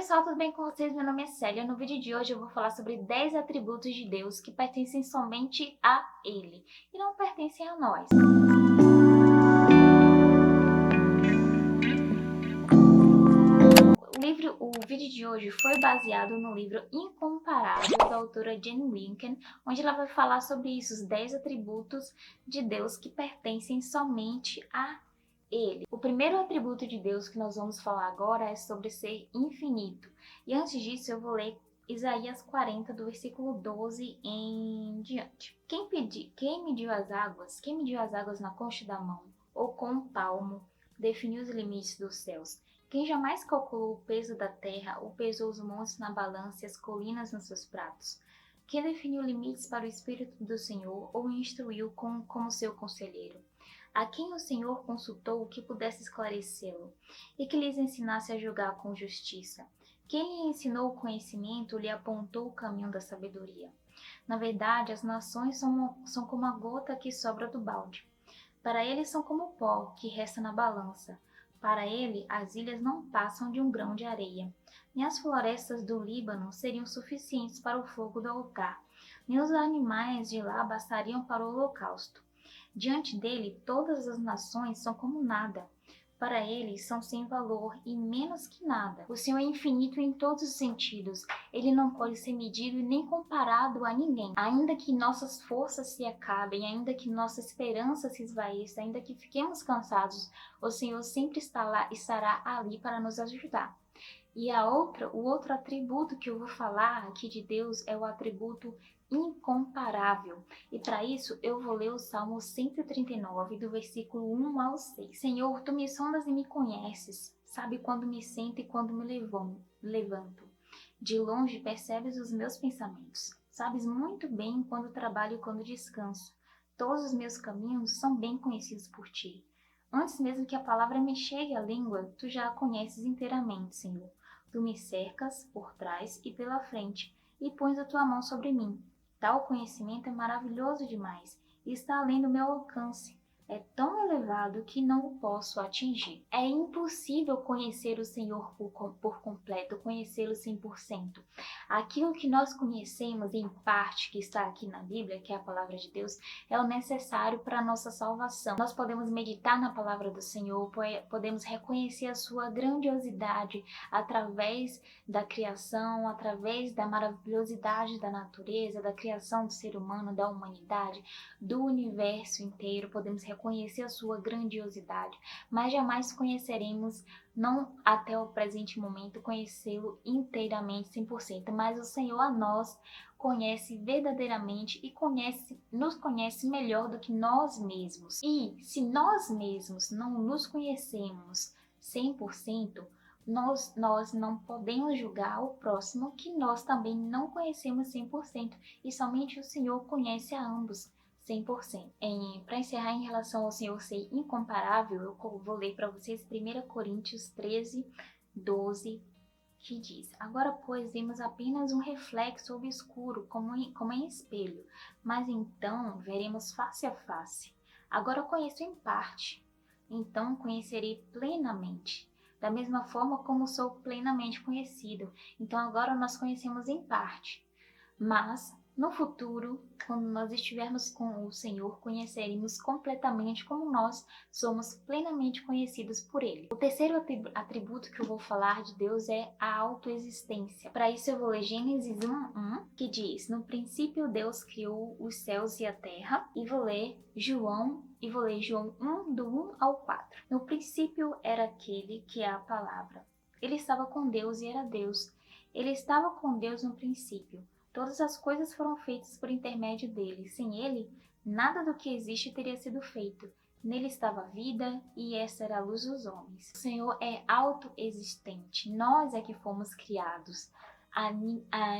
pessoal, tudo bem com vocês? Meu nome é Célia. No vídeo de hoje eu vou falar sobre 10 atributos de Deus que pertencem somente a Ele e não pertencem a nós. O vídeo de hoje foi baseado no livro Incomparável, da autora Jane Winken, onde ela vai falar sobre isso, os 10 atributos de Deus que pertencem somente a Ele. O primeiro atributo de Deus que nós vamos falar agora é sobre ser infinito. E antes disso eu vou ler Isaías 40, do versículo 12 em diante. Quem mediu as águas? Quem mediu as águas na concha da mão? Ou com um palmo definiu os limites dos céus? Quem jamais calculou o peso da terra, ou pesou os montes na balança e as colinas nos seus pratos? Quem definiu limites para o Espírito do Senhor, ou o instruiu como seu conselheiro? A quem o Senhor consultou que pudesse esclarecê-lo, e que lhes ensinasse a julgar com justiça? Quem lhe ensinou o conhecimento, lhe apontou o caminho da sabedoria? Na verdade, as nações são como a gota que sobra do balde. Para ele são como o pó que resta na balança. Para ele, as ilhas não passam de um grão de areia. Nem as florestas do Líbano seriam suficientes para o fogo do altar, nem os animais de lá bastariam para o holocausto. Diante dele, todas as nações são como nada. Para ele, são sem valor e menos que nada. O Senhor é infinito em todos os sentidos. Ele não pode ser medido e nem comparado a ninguém. Ainda que nossas forças se acabem, ainda que nossa esperança se esvaeça, ainda que fiquemos cansados, o Senhor sempre estará ali para nos ajudar. E o outro atributo que eu vou falar aqui de Deus é o atributo incomparável. E para isso eu vou ler o Salmo 139, do versículo 1 ao 6. Senhor, tu me sondas e me conheces, sabe quando me sento e quando me levanto. De longe percebes os meus pensamentos. Sabes muito bem quando trabalho e quando descanso. Todos os meus caminhos são bem conhecidos por ti. Antes mesmo que a palavra me chegue à língua, tu já a conheces inteiramente, Senhor. Tu me cercas por trás e pela frente, e pões a tua mão sobre mim. Tal conhecimento é maravilhoso demais, e está além do meu alcance. É tão elevado que não o posso atingir. É impossível conhecer o Senhor por completo, conhecê-lo 100%. Aquilo que nós conhecemos em parte, que está aqui na Bíblia, que é a palavra de Deus, é o necessário para a nossa salvação. Nós podemos meditar na palavra do Senhor, podemos reconhecer a sua grandiosidade através da criação, através da maravilhosidade da natureza, da criação do ser humano, da humanidade, do universo inteiro. Podemos reconhecer a sua grandiosidade, mas jamais conheceremos, não até o presente momento, conhecê-lo inteiramente, 100%, mas o Senhor a nós conhece verdadeiramente e nos conhece melhor do que nós mesmos. E se nós mesmos não nos conhecemos 100%, nós não podemos julgar o próximo que nós também não conhecemos 100%, e somente o Senhor conhece a ambos 100%. Para encerrar, em relação ao Senhor ser incomparável, eu vou ler para vocês 1 Coríntios 13, 12, que diz: Agora, pois, vemos apenas um reflexo obscuro, como em espelho, mas então veremos face a face. Agora conheço em parte, então conhecerei plenamente, da mesma forma como sou plenamente conhecido. Então agora nós conhecemos em parte, mas no futuro, quando nós estivermos com o Senhor, conheceremos completamente como nós somos plenamente conhecidos por Ele. O terceiro atributo que eu vou falar de Deus é a autoexistência. Para isso eu vou ler Gênesis 1:1, que diz: No princípio Deus criou os céus e a terra. E vou ler João 1, do 1 ao 4. No princípio era aquele que é a palavra. Ele estava com Deus e era Deus. Ele estava com Deus no princípio. Todas as coisas foram feitas por intermédio dele. Sem ele, nada do que existe teria sido feito. Nele estava a vida, e essa era a luz dos homens. O Senhor é autoexistente. Nós é que fomos criados.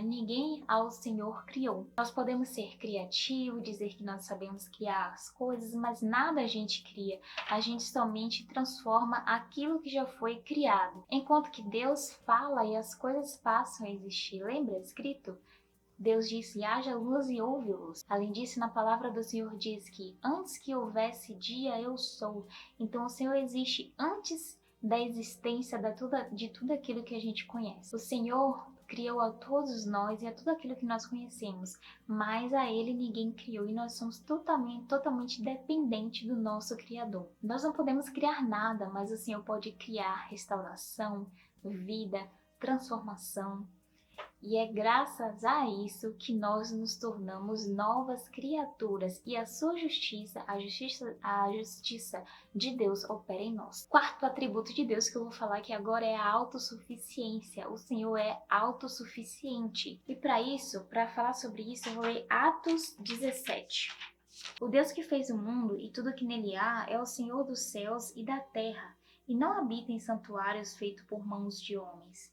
Ninguém ao Senhor criou. Nós podemos ser criativos, dizer que nós sabemos criar as coisas, mas nada a gente cria. A gente somente transforma aquilo que já foi criado. Enquanto que Deus fala e as coisas passam a existir. Lembra escrito? Deus disse: haja luz e houve luz. Além disso, na palavra do Senhor diz que antes que houvesse dia, eu sou. Então o Senhor existe antes da existência de tudo aquilo que a gente conhece. O Senhor criou a todos nós e a tudo aquilo que nós conhecemos, mas a Ele ninguém criou e nós somos totalmente dependentes do nosso Criador. Nós não podemos criar nada, mas o Senhor pode criar restauração, vida, transformação. E é graças a isso que nós nos tornamos novas criaturas e a sua justiça, a justiça de Deus opera em nós. Quarto atributo de Deus que eu vou falar aqui agora é a autossuficiência. O Senhor é autossuficiente. E para isso, para falar sobre isso, eu vou ler Atos 17. O Deus que fez o mundo e tudo que nele há é o Senhor dos céus e da terra, e não habita em santuários feitos por mãos de homens.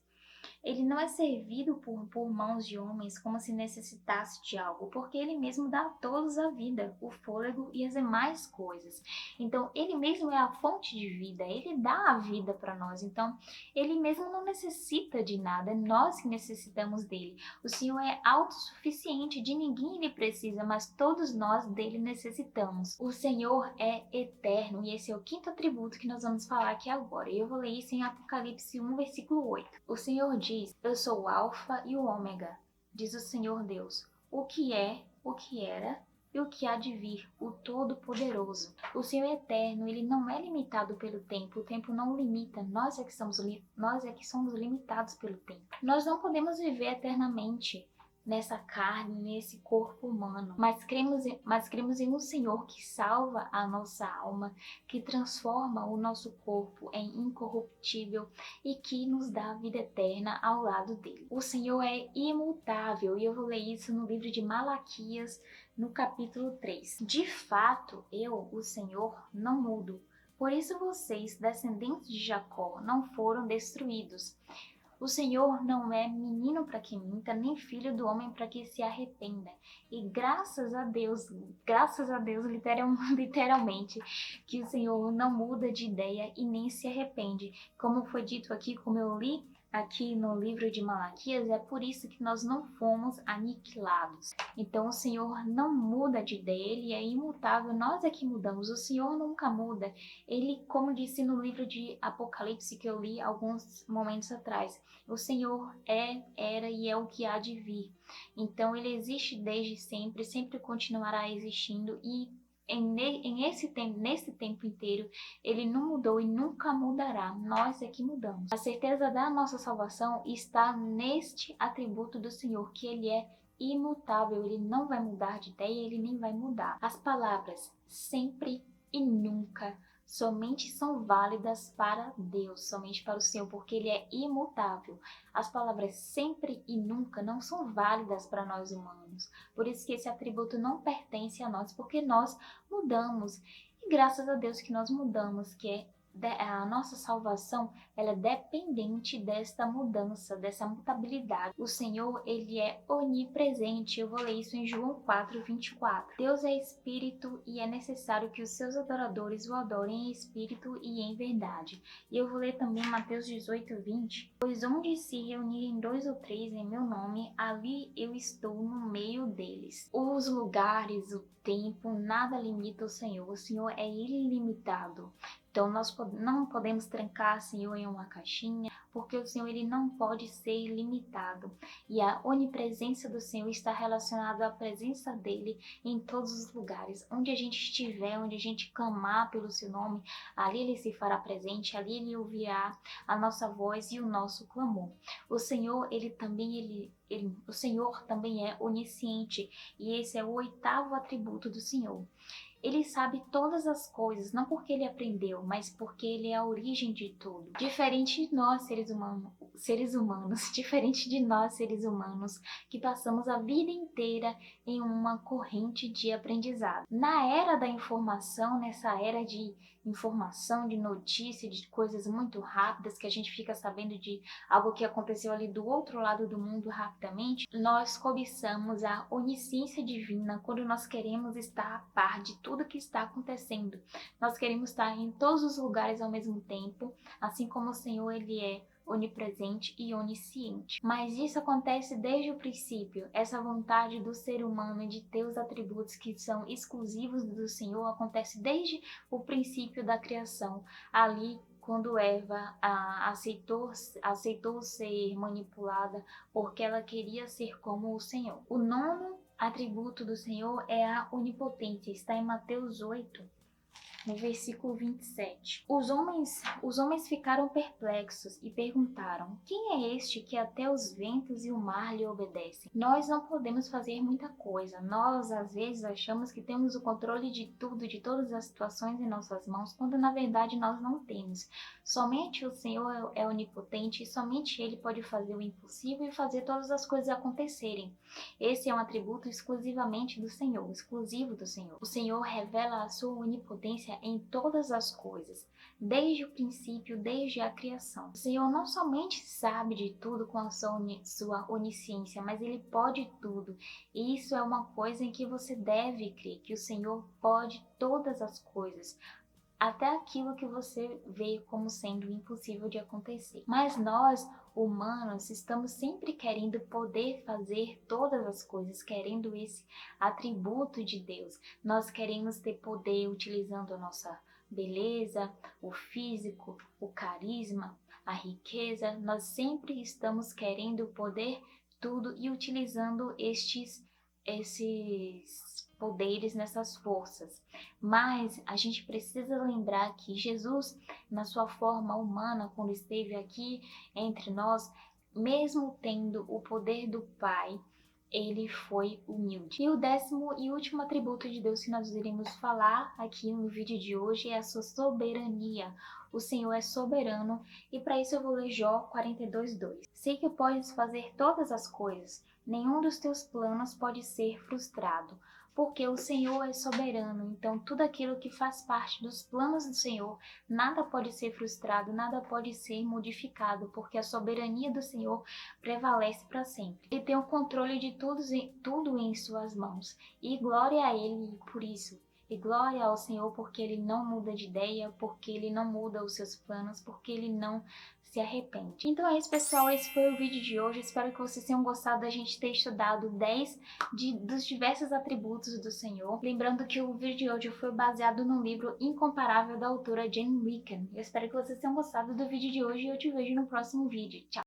Ele não é servido por mãos de homens como se necessitasse de algo, porque ele mesmo dá a todos a vida, o fôlego e as demais coisas. Então, ele mesmo é a fonte de vida, ele dá a vida para nós. Então, ele mesmo não necessita de nada, é nós que necessitamos dele. O Senhor é autossuficiente, de ninguém ele precisa, mas todos nós dele necessitamos. O Senhor é eterno e esse é o quinto atributo que nós vamos falar aqui agora. Eu vou ler isso em Apocalipse 1, versículo 8. O Senhor diz: eu sou o Alfa e o Ômega, diz o Senhor Deus, o que é, o que era e o que há de vir, o Todo-Poderoso. O Senhor é eterno, ele não é limitado pelo tempo, o tempo não limita, nós é que somos limitados pelo tempo. Nós não podemos viver eternamente nessa carne, nesse corpo humano, mas cremos em um Senhor que salva a nossa alma, que transforma o nosso corpo em incorruptível e que nos dá a vida eterna ao lado dele. O Senhor é imutável e eu vou ler isso no livro de Malaquias, no capítulo 3. De fato, eu, o Senhor, não mudo. Por isso vocês, descendentes de Jacó, não foram destruídos. O Senhor não é menino para que minta, nem filho do homem para que se arrependa. E graças a Deus, literalmente, que o Senhor não muda de ideia e nem se arrepende. Como foi dito aqui, como eu li aqui no livro de Malaquias, é por isso que nós não fomos aniquilados. Então o Senhor não muda de ideia, ele é imutável, nós é que mudamos, o Senhor nunca muda. Ele, como disse no livro de Apocalipse que eu li alguns momentos atrás, o Senhor é, era e é o que há de vir. Então ele existe desde sempre, sempre continuará existindo e nesse tempo inteiro, ele não mudou e nunca mudará. Nós é que mudamos. A certeza da nossa salvação está neste atributo do Senhor, que ele é imutável, ele não vai mudar de ideia, ele nem vai mudar. As palavras sempre e nunca somente são válidas para Deus, somente para o Senhor, porque ele é imutável. As palavras sempre e nunca não são válidas para nós humanos. Por isso que esse atributo não pertence a nós, porque nós mudamos. E graças a Deus que nós mudamos, a nossa salvação, ela é dependente desta mudança, dessa mutabilidade. O Senhor, ele é onipresente. Eu vou ler isso em João 4:24. Deus é espírito e é necessário que os seus adoradores o adorem em espírito e em verdade. E eu vou ler também Mateus 18:20. Pois onde se reunirem 2 ou 3 em meu nome, ali eu estou no meio deles. Os lugares, o tempo, nada limita o Senhor. O Senhor é ilimitado. Então, nós não podemos trancar o Senhor em uma caixinha, porque o Senhor ele não pode ser limitado. E a onipresença do Senhor está relacionada à presença dele em todos os lugares. Onde a gente estiver, onde a gente clamar pelo seu nome, ali ele se fará presente, ali ele ouvirá a nossa voz e o nosso clamor. O Senhor, o Senhor também é onisciente, e esse é o 8º atributo do Senhor. Ele sabe todas as coisas, não porque ele aprendeu, mas porque ele é a origem de tudo. Diferente de nós, seres humanos, que passamos a vida inteira em uma corrente de aprendizado. Na era da informação, nessa era de informação, de notícia, de coisas muito rápidas, que a gente fica sabendo de algo que aconteceu ali do outro lado do mundo rapidamente, nós cobiçamos a onisciência divina quando nós queremos estar a par de tudo que está acontecendo. Nós queremos estar em todos os lugares ao mesmo tempo, assim como o Senhor ele é onipresente e onisciente. Mas isso acontece desde o princípio. Essa vontade do ser humano de ter os atributos que são exclusivos do Senhor acontece desde o princípio da criação. Ali, quando Eva aceitou ser manipulada porque ela queria ser como o Senhor. O nono atributo do Senhor é a onipotência, está em Mateus 8, no versículo 27. Os homens ficaram perplexos e perguntaram: quem é este que até os ventos e o mar lhe obedecem? Nós não podemos fazer muita coisa. Nós, às vezes, achamos que temos o controle de tudo, de todas as situações em nossas mãos, quando na verdade nós não temos. Somente o Senhor é onipotente e somente Ele pode fazer o impossível e fazer todas as coisas acontecerem. Esse é um atributo exclusivamente do Senhor, exclusivo do Senhor. O Senhor revela a sua onipotência em todas as coisas, desde o princípio, desde a criação. O Senhor não somente sabe de tudo com a sua onisciência, mas Ele pode tudo. E isso é uma coisa em que você deve crer, que o Senhor pode todas as coisas, até aquilo que você vê como sendo impossível de acontecer. Mas nós, humanos, estamos sempre querendo poder fazer todas as coisas, querendo esse atributo de Deus. Nós queremos ter poder utilizando a nossa beleza, o físico, o carisma, a riqueza. Nós sempre estamos querendo poder tudo e utilizando esses poderes, nessas forças. Mas a gente precisa lembrar que Jesus, na sua forma humana, quando esteve aqui entre nós, mesmo tendo o poder do Pai, ele foi humilde. E o décimo e último atributo de Deus que nós iremos falar aqui no vídeo de hoje é a sua soberania. O Senhor é soberano e para isso eu vou ler Jó 42:2. Sei que podes fazer todas as coisas, nenhum dos teus planos pode ser frustrado. Porque o Senhor é soberano, então tudo aquilo que faz parte dos planos do Senhor, nada pode ser frustrado, nada pode ser modificado, porque a soberania do Senhor prevalece para sempre. Ele tem o controle de tudo em suas mãos, e glória a Ele por isso. E glória ao Senhor porque Ele não muda de ideia, porque Ele não muda os seus planos, porque Ele não se arrepende. Então é isso, pessoal, esse foi o vídeo de hoje. Espero que vocês tenham gostado da gente ter estudado 10 dos diversos atributos do Senhor. Lembrando que o vídeo de hoje foi baseado no livro Incomparável da autora Jane Wicken. Eu espero que vocês tenham gostado do vídeo de hoje e eu te vejo no próximo vídeo. Tchau!